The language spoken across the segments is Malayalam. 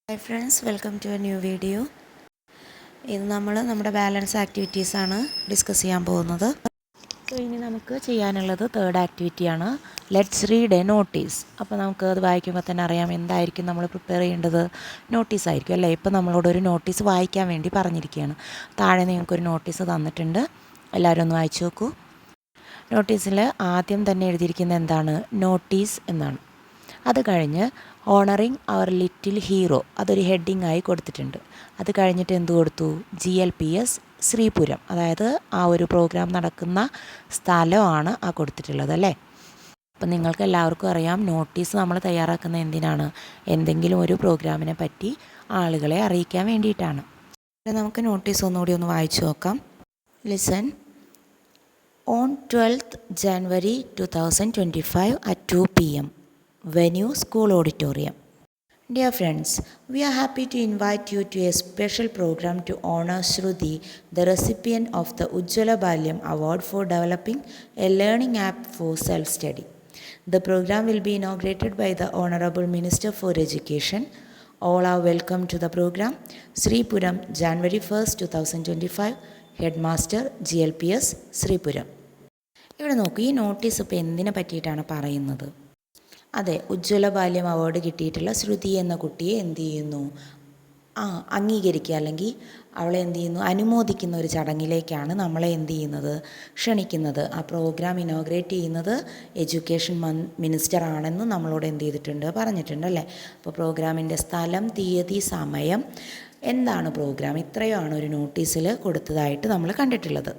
Hi friends, welcome to a new video. ഇന്ന് നമ്മൾ നമ്മുടെ ബാലൻസ് ആക്ടിവിറ്റീസാണ് ഡിസ്കസ് ചെയ്യാൻ പോകുന്നത്. സോ ഇനി നമുക്ക് ചെയ്യാനുള്ളത് തേർഡ് ആക്ടിവിറ്റിയാണ്, ലെറ്റ്സ് റീഡ് എ നോട്ടീസ്. അപ്പോൾ നമുക്ക് അത് വായിക്കുമ്പോൾ തന്നെ അറിയാം എന്തായിരിക്കും നമ്മൾ പ്രിപ്പയർ ചെയ്യേണ്ടത്. നോട്ടീസ് ആയിരിക്കും അല്ലേ. ഇപ്പോൾ നമ്മളോടൊരു നോട്ടീസ് വായിക്കാൻ വേണ്ടി പറഞ്ഞിരിക്കുകയാണ്. താഴെ നിങ്ങൾക്കൊരു നോട്ടീസ് തന്നിട്ടുണ്ട്, എല്ലാവരും ഒന്ന് വായിച്ചു നോക്കൂ. നോട്ടീസിൽ ആദ്യം തന്നെ എഴുതിയിരിക്കുന്നത് എന്താണ്? നോട്ടീസ് എന്നാണ്. അത് കഴിഞ്ഞ് ഓണറിങ് അവർ ലിറ്റിൽ ഹീറോ, അതൊരു ഹെഡിങ് ആയി കൊടുത്തിട്ടുണ്ട്. അത് കഴിഞ്ഞിട്ട് എന്ത് കൊടുത്തു? GLPS ശ്രീപുരം, അതായത് ആ ഒരു പ്രോഗ്രാം നടക്കുന്ന സ്ഥലമാണ് ആ കൊടുത്തിട്ടുള്ളത് അല്ലേ. അപ്പം നിങ്ങൾക്ക് എല്ലാവർക്കും അറിയാം, നോട്ടീസ് നമ്മൾ തയ്യാറാക്കുന്ന എന്തിനാണ്? എന്തെങ്കിലും ഒരു പ്രോഗ്രാമിനെ പറ്റി ആളുകളെ അറിയിക്കാൻ വേണ്ടിയിട്ടാണ്. നമുക്ക് നോട്ടീസ് ഒന്നുകൂടി ഒന്ന് വായിച്ചു നോക്കാം. Listen. On 12th January 2025 at 2 p.m. Venue School Auditorium. Dear friends, we are happy to invite you to a special program to honor Shruti, the recipient of the Ujjwala Balyam Award for developing a learning app for self-study. The program will be inaugurated by the Honorable Minister for Education. All are welcome to the program. Sripuram, January 1st, 2025. Headmaster, GLPS, Sripuram. ഇവിടെ നോക്കൂ, ഈ നോട്ടീസ് ഇപ്പോൾ എന്തിനെ പറ്റിയിട്ടാണ് പറയുന്നത്? അതെ, ഉജ്ജ്വല ബാല്യം അവാർഡ് കിട്ടിയിട്ടുള്ള ശ്രുതി എന്ന കുട്ടിയെ എന്ത് ചെയ്യുന്നു? അംഗീകരിക്കുക, അല്ലെങ്കിൽ അവളെ എന്ത് ചെയ്യുന്നു? അനുമോദിക്കുന്ന ഒരു ചടങ്ങിലേക്കാണ് നമ്മളെ എന്ത് ചെയ്യുന്നത്? ക്ഷണിക്കുന്നത്. ആ പ്രോഗ്രാം ഇനോഗ്രേറ്റ് ചെയ്യുന്നത് എഡ്യൂക്കേഷൻ മിനിസ്റ്റർ ആണെന്ന് നമ്മളോട് എന്ത് ചെയ്തിട്ടുണ്ട്? പറഞ്ഞിട്ടുണ്ട് അല്ലേ. അപ്പോൾ പ്രോഗ്രാമിൻ്റെ സ്ഥലം, തീയതി, സമയം, എന്താണ് പ്രോഗ്രാം, ഇത്രയുമാണ് ഒരു നോട്ടീസിൽ കൊടുത്തതായിട്ട് നമ്മൾ കണ്ടിട്ടുള്ളത്.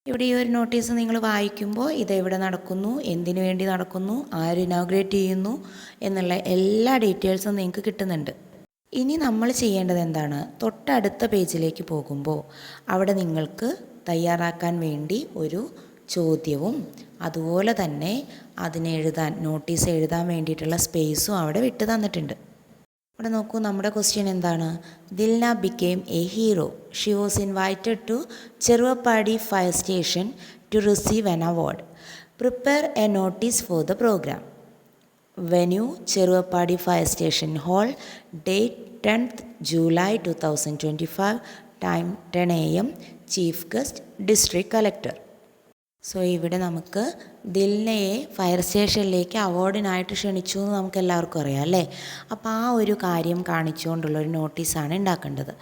ഇവിടെ ഈ ഒരു നോട്ടീസ് നിങ്ങൾ വായിക്കുമ്പോൾ ഇതെവിടെ നടക്കുന്നു, എന്തിനു വേണ്ടി നടക്കുന്നു, ആര് ഇനോഗ്രേറ്റ് ചെയ്യുന്നു എന്നുള്ള എല്ലാ ഡീറ്റെയിൽസും നിങ്ങൾക്ക് കിട്ടുന്നുണ്ട്. ഇനി നമ്മൾ ചെയ്യേണ്ടത് എന്താണ്? തൊട്ടടുത്ത പേജിലേക്ക് പോകുമ്പോൾ അവിടെ നിങ്ങൾക്ക് തയ്യാറാക്കാൻ വേണ്ടി ഒരു ചോദ്യവും അതുപോലെ തന്നെ നോട്ടീസ് എഴുതാൻ വേണ്ടിയിട്ടുള്ള സ്പേസും അവിടെ വിട്ട് തന്നിട്ടുണ്ട്. ഇവിടെ നോക്കൂ, നമ്മുടെ ക്വസ്റ്റ്യൻ എന്താണ്? Dilna became a hero. She was invited to Cheruvappadi fire station to receive an award. Prepare a notice for the program. Venue Cheruvappadi fire station hall. Date 10th July 2025. Time 10 AM. Chief guest district collector. So ഇവിടെ നമുക്ക് ദിൽനയെ ഫയർ സ്റ്റേഷനിലേക്ക് അവാർഡിനായിട്ട് ക്ഷണിച്ചു എന്ന് നമുക്ക് എല്ലാവർക്കും അറിയാം അല്ലേ. അപ്പോൾ ആ ഒരു കാര്യം കാണിച്ചുകൊണ്ടുള്ളൊരു നോട്ടീസാണ് ഉണ്ടാക്കേണ്ടത്.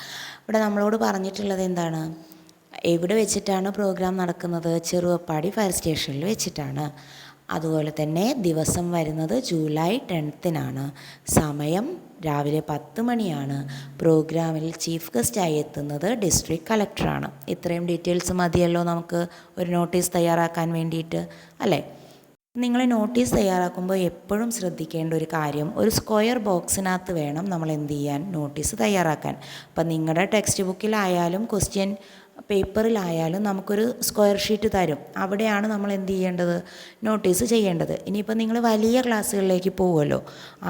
ഇവിടെ നമ്മളോട് പറഞ്ഞിട്ടുള്ളത് എന്താണ്? എവിടെ വെച്ചിട്ടാണ് പ്രോഗ്രാം നടക്കുന്നത്? ചെറുവപ്പാടി ഫയർ സ്റ്റേഷനിൽ വെച്ചിട്ടാണ്. അതുപോലെ തന്നെ ദിവസം വരുന്നത് July 10th. സമയം രാവിലെ 10 മണിയാണ്. പ്രോഗ്രാമിൽ ചീഫ് ഗസ്റ്റായി എത്തുന്നത് ഡിസ്ട്രിക്ട് കളക്ടറാണ്. ഇത്രയും ഡീറ്റെയിൽസ് മതിയല്ലോ നമുക്ക് ഒരു നോട്ടീസ് തയ്യാറാക്കാൻ വേണ്ടിയിട്ട് അല്ലേ. നിങ്ങൾ നോട്ടീസ് തയ്യാറാക്കുമ്പോൾ എപ്പോഴും ശ്രദ്ധിക്കേണ്ട ഒരു കാര്യം, ഒരു സ്ക്വയർ ബോക്സിനകത്ത് വേണം നമ്മൾ എന്ത് ചെയ്യാൻ? നോട്ടീസ് തയ്യാറാക്കാൻ. അപ്പം നിങ്ങളുടെ ടെക്സ്റ്റ് ബുക്കിലായാലും ക്വസ്റ്റ്യൻ പേപ്പറിലായാലും നമുക്കൊരു സ്ക്വയർ ഷീറ്റ് തരും. അവിടെയാണ് നമ്മൾ എന്ത് ചെയ്യേണ്ടത്? നോട്ടീസ് ചെയ്യേണ്ടത്. ഇനിയിപ്പോൾ നിങ്ങൾ വലിയ ക്ലാസ്സുകളിലേക്ക് പോകുമല്ലോ,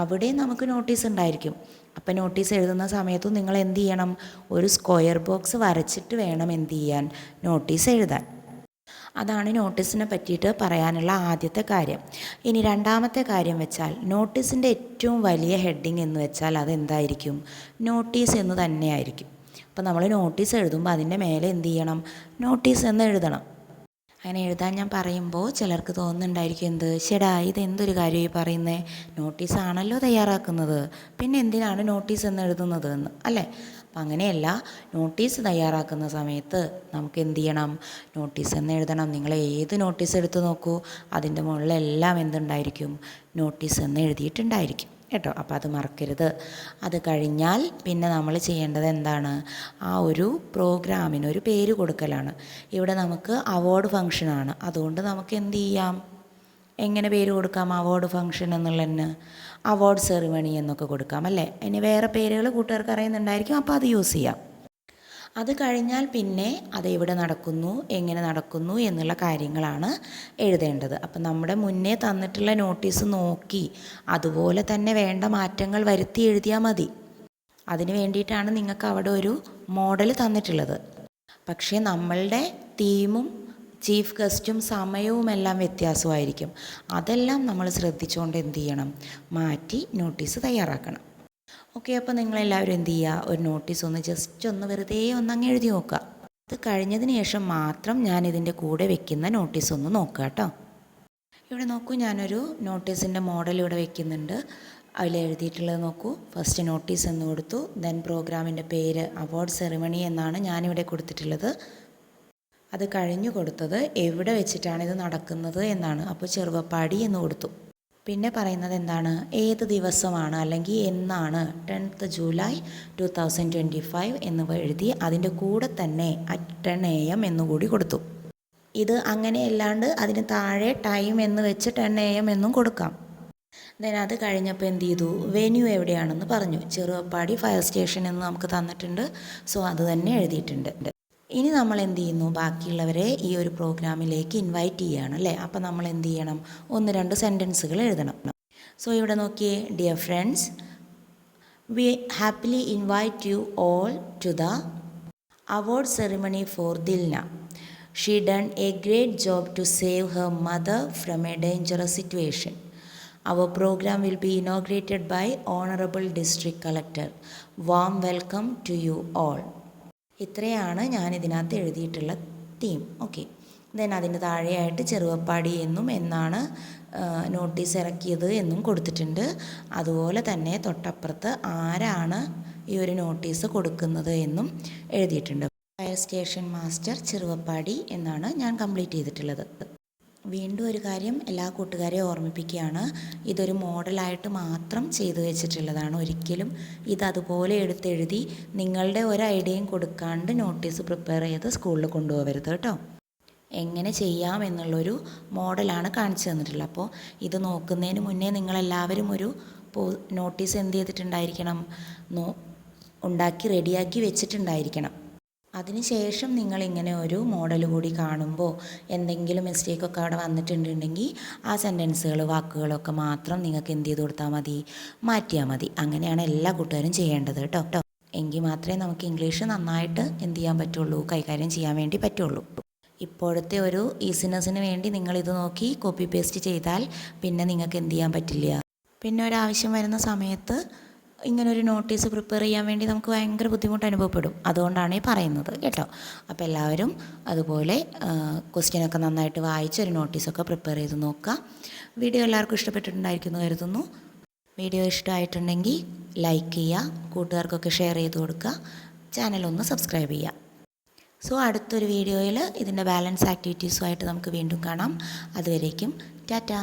അവിടെ നമുക്ക് നോട്ടീസ് ഉണ്ടായിരിക്കും. അപ്പോൾ നോട്ടീസ് എഴുതുന്ന സമയത്തും നിങ്ങൾ എന്ത് ചെയ്യണം? ഒരു സ്ക്വയർ ബോക്സ് വരച്ചിട്ട് വേണം എന്ത് ചെയ്യാൻ? നോട്ടീസ് എഴുതാൻ. അതാണ് നോട്ടീസിനെ പറ്റിയിട്ട് പറയാനുള്ള ആദ്യത്തെ കാര്യം. ഇനി രണ്ടാമത്തെ കാര്യം വെച്ചാൽ, നോട്ടീസിൻ്റെ ഏറ്റവും വലിയ ഹെഡിങ് എന്ന് വെച്ചാൽ അതെന്തായിരിക്കും? നോട്ടീസ് എന്ന് തന്നെയായിരിക്കും. അപ്പോൾ നമ്മൾ നോട്ടീസ് എഴുതുമ്പോൾ അതിൻ്റെ മേലെ എന്ത് ചെയ്യണം? നോട്ടീസ് എന്ന് എഴുതണം. അങ്ങനെ എഴുതാൻ ഞാൻ പറയുമ്പോൾ ചിലർക്ക് തോന്നുന്നുണ്ടായിരിക്കും, എന്ത് ചേടാ ഇതെന്തൊരു കാര്യമായി പറയുന്നത്? നോട്ടീസാണല്ലോ തയ്യാറാക്കുന്നത്, പിന്നെ എന്തിനാണ് നോട്ടീസ് എന്ന് എഴുതുന്നത് എന്ന് അല്ലേ. അപ്പം അങ്ങനെയല്ല, നോട്ടീസ് തയ്യാറാക്കുന്ന സമയത്ത് നമുക്ക് എന്ത് ചെയ്യണം? നോട്ടീസ് എന്ന് എഴുതണം. നിങ്ങൾ ഏത് നോട്ടീസ് എടുത്ത് നോക്കൂ, അതിൻ്റെ മുകളിലെല്ലാം എന്തുണ്ടായിരിക്കും? നോട്ടീസ് എന്ന് എഴുതിയിട്ടുണ്ടായിരിക്കും കേട്ടോ. അപ്പോൾ അത് മറക്കരുത്. അത് കഴിഞ്ഞാൽ പിന്നെ നമ്മൾ ചെയ്യേണ്ടത് എന്താണ്? ആ ഒരു പ്രോഗ്രാമിനൊരു പേര് കൊടുക്കലാണ്. ഇവിടെ നമുക്ക് അവാർഡ് ഫംഗ്ഷനാണ്, അതുകൊണ്ട് നമുക്ക് എന്ത് ചെയ്യാം? എങ്ങനെ പേര് കൊടുക്കാം? അവാർഡ് ഫംഗ്ഷൻ എന്നുള്ളതിന് അവാർഡ് സെറിമണി എന്നൊക്കെ കൊടുക്കാം അല്ലേ. ഇനി വേറെ പേരുകൾ കൂട്ടുകാർക്ക് അറിയുന്നുണ്ടായിരിക്കും, അപ്പോൾ അത് യൂസ് ചെയ്യാം. അത് കഴിഞ്ഞാൽ പിന്നെ അത് എവിടെ നടക്കുന്നു, എങ്ങനെ നടക്കുന്നു എന്നുള്ള കാര്യങ്ങളാണ് എഴുതേണ്ടത്. അപ്പം നമ്മുടെ മുന്നേ തന്നിട്ടുള്ള നോട്ടീസ് നോക്കി അതുപോലെ തന്നെ വേണ്ട മാറ്റങ്ങൾ വരുത്തി എഴുതിയാൽ മതി. അതിന് വേണ്ടിയിട്ടാണ് നിങ്ങൾക്ക് അവിടെ ഒരു മോഡൽ തന്നിട്ടുള്ളത്. പക്ഷേ നമ്മളുടെ തീമും ചീഫ് ഗസ്റ്റും സമയവുമെല്ലാം വ്യത്യാസമായിരിക്കും. അതെല്ലാം നമ്മൾ ശ്രദ്ധിച്ചുകൊണ്ട് എന്ത് ചെയ്യണം? മാറ്റി നോട്ടീസ് തയ്യാറാക്കണം. ഓക്കെ, അപ്പോൾ നിങ്ങളെല്ലാവരും എന്ത് ചെയ്യുക, ഒരു നോട്ടീസ് ഒന്ന് ജസ്റ്റ് ഒന്ന് വെറുതെ അങ്ങ് എഴുതി നോക്കുക. അത് കഴിഞ്ഞതിന് ശേഷം മാത്രം ഞാനിതിൻ്റെ കൂടെ വെക്കുന്ന നോട്ടീസ് ഒന്ന് നോക്കുക കേട്ടോ. ഇവിടെ നോക്കൂ, ഞാനൊരു നോട്ടീസിൻ്റെ മോഡൽ ഇവിടെ വെക്കുന്നുണ്ട്. അതിൽ എഴുതിയിട്ടുള്ളത് നോക്കൂ, ഫസ്റ്റ് നോട്ടീസ് എന്ന് കൊടുത്തു, ദെൻ പ്രോഗ്രാമിൻ്റെ പേര് അവാർഡ് സെറിമണി എന്നാണ് ഞാനിവിടെ കൊടുത്തിട്ടുള്ളത്. അത് കഴിഞ്ഞു കൊടുത്തത് എവിടെ വെച്ചിട്ടാണ് ഇത് നടക്കുന്നത് എന്നാണ്. അപ്പോൾ ചെറുവപ്പാടി എന്ന് കൊടുത്തു. പിന്നെ പറയുന്നത് എന്താണ്, ഏത് ദിവസമാണ് അല്ലെങ്കിൽ എന്നാണ്, 10th July 2025 എന്ന് എഴുതി അതിൻ്റെ കൂടെ തന്നെ at 10 AM എന്നുകൂടി കൊടുത്തു. ഇത് അങ്ങനെ അല്ലാണ്ട് അതിന് താഴെ ടൈം എന്ന് വെച്ച് 10 AM എന്നും കൊടുക്കാം. ദെൻ അത് കഴിഞ്ഞപ്പോൾ എന്ത് ചെയ്തു, വെന്യൂ എവിടെയാണെന്ന് പറഞ്ഞു. ചെറുവപ്പാടി ഫയർ സ്റ്റേഷൻ എന്ന് നമുക്ക് തന്നിട്ടുണ്ട്. സോ അത് തന്നെ എഴുതിയിട്ടുണ്ട്. ഇനി നമ്മൾ എന്ത് ചെയ്യുന്നു, ബാക്കിയുള്ളവരെ ഈ ഒരു പ്രോഗ്രാമിലേക്ക് ഇൻവൈറ്റ് ചെയ്യുകയാണ് അല്ലേ. അപ്പോൾ നമ്മൾ എന്ത് ചെയ്യണം, 1-2 സെൻറ്റൻസുകൾ എഴുതണം. സോ ഇവിടെ നോക്കിയേ, dear friends, we happily invite you all to the award ceremony for Dilna. She done a great job to save her mother from a dangerous situation. Our program will be inaugurated by Honorable District Collector. Warm welcome to you all. ഇത്രയാണ് ഞാൻ ഇതിനകത്ത് എഴുതിയിട്ടുള്ള തീം. ഓക്കെ, ദെൻ അതിന് താഴെയായിട്ട് ചെറുവപ്പാടി എന്നും എന്നാണ് നോട്ടീസ് ഇറക്കിയത് എന്നും കൊടുത്തിട്ടുണ്ട്. അതുപോലെ തന്നെ തൊട്ടപ്പുറത്ത് ആരാണ് ഈ ഒരു നോട്ടീസ് കൊടുക്കുന്നത് എന്നും എഴുതിയിട്ടുണ്ട്. ഫയർ സ്റ്റേഷൻ മാസ്റ്റർ ചെറുവപ്പാടി എന്നാണ് ഞാൻ കംപ്ലീറ്റ് ചെയ്തിട്ടുള്ളത്. വീണ്ടും ഒരു കാര്യം എല്ലാ കൂട്ടുകാരെയും ഓർമ്മിപ്പിക്കുകയാണ്, ഇതൊരു മോഡലായിട്ട് മാത്രം ചെയ്തു വെച്ചിട്ടുള്ളതാണ്. ഒരിക്കലും ഇതതുപോലെ എടുത്തെഴുതി നിങ്ങളുടെ ഒരു ഐഡിയയും കൊടുക്കാണ്ട് നോട്ടീസ് പ്രിപ്പയർ ചെയ്ത് സ്കൂളിൽ കൊണ്ടുപോകരുത് കേട്ടോ. എങ്ങനെ ചെയ്യാം എന്നുള്ളൊരു മോഡലാണ് കാണിച്ചു തന്നിട്ടുള്ളത്. അപ്പോൾ ഇത് നോക്കുന്നതിന് മുന്നേ നിങ്ങളെല്ലാവരും ഒരു നോട്ടീസ് എന്ത് ചെയ്തിട്ടുണ്ടായിരിക്കണം, ഉണ്ടാക്കി റെഡിയാക്കി വെച്ചിട്ടുണ്ടായിരിക്കണം. അതിനുശേഷം നിങ്ങളിങ്ങനെ ഒരു മോഡൽ കൂടി കാണുമ്പോൾ എന്തെങ്കിലും മിസ്റ്റേക്കൊക്കെ അവിടെ വന്നിട്ടുണ്ടെങ്കിൽ ആ സെൻറ്റൻസുകൾ വാക്കുകളൊക്കെ മാത്രം നിങ്ങൾക്ക് എന്ത് ചെയ്ത് കൊടുത്താൽ മതി, മാറ്റിയാൽ മതി. അങ്ങനെയാണ് എല്ലാ കൂട്ടുകാരും ചെയ്യേണ്ടത് കേട്ടോ. എങ്കിൽ മാത്രമേ നമുക്ക് ഇംഗ്ലീഷ് നന്നായിട്ട് എന്ത് ചെയ്യാൻ പറ്റുള്ളൂ, കൈകാര്യം ചെയ്യാൻ വേണ്ടി പറ്റുള്ളൂ. ഇപ്പോഴത്തെ ഒരു ഈസിനെസ്സിന് വേണ്ടി നിങ്ങളിത് നോക്കി കോപ്പി പേസ്റ്റ് ചെയ്താൽ പിന്നെ നിങ്ങൾക്ക് എന്ത് ചെയ്യാൻ പറ്റില്ല. പിന്നെ ഒരാവശ്യം വരുന്ന സമയത്ത് ഇങ്ങനൊരു നോട്ടീസ് പ്രിപ്പയർ ചെയ്യാൻ വേണ്ടി നമുക്ക് ഭയങ്കര ബുദ്ധിമുട്ട് അനുഭവപ്പെടും. അതുകൊണ്ടാണ് ഈ പറയുന്നത് കേട്ടോ. അപ്പോൾ എല്ലാവരും അതുപോലെ ക്വസ്റ്റ്യനൊക്കെ നന്നായിട്ട് വായിച്ച് ഒരു നോട്ടീസൊക്കെ പ്രിപ്പയർ ചെയ്ത് നോക്കുക. വീഡിയോ എല്ലാവർക്കും ഇഷ്ടപ്പെട്ടിട്ടുണ്ടായിരിക്കുമെന്ന് കരുതുന്നു. വീഡിയോ ഇഷ്ടമായിട്ടുണ്ടെങ്കിൽ ലൈക്ക് ചെയ്യുക, കൂട്ടുകാർക്കൊക്കെ ഷെയർ ചെയ്ത് കൊടുക്കുക, ചാനലൊന്ന് സബ്സ്ക്രൈബ് ചെയ്യുക. സോ അടുത്തൊരു വീഡിയോയിൽ ഇതിൻ്റെ ബാലൻസ് ആക്ടിവിറ്റീസുമായിട്ട് നമുക്ക് വീണ്ടും കാണാം. അതുവരേക്കും ടാറ്റാ.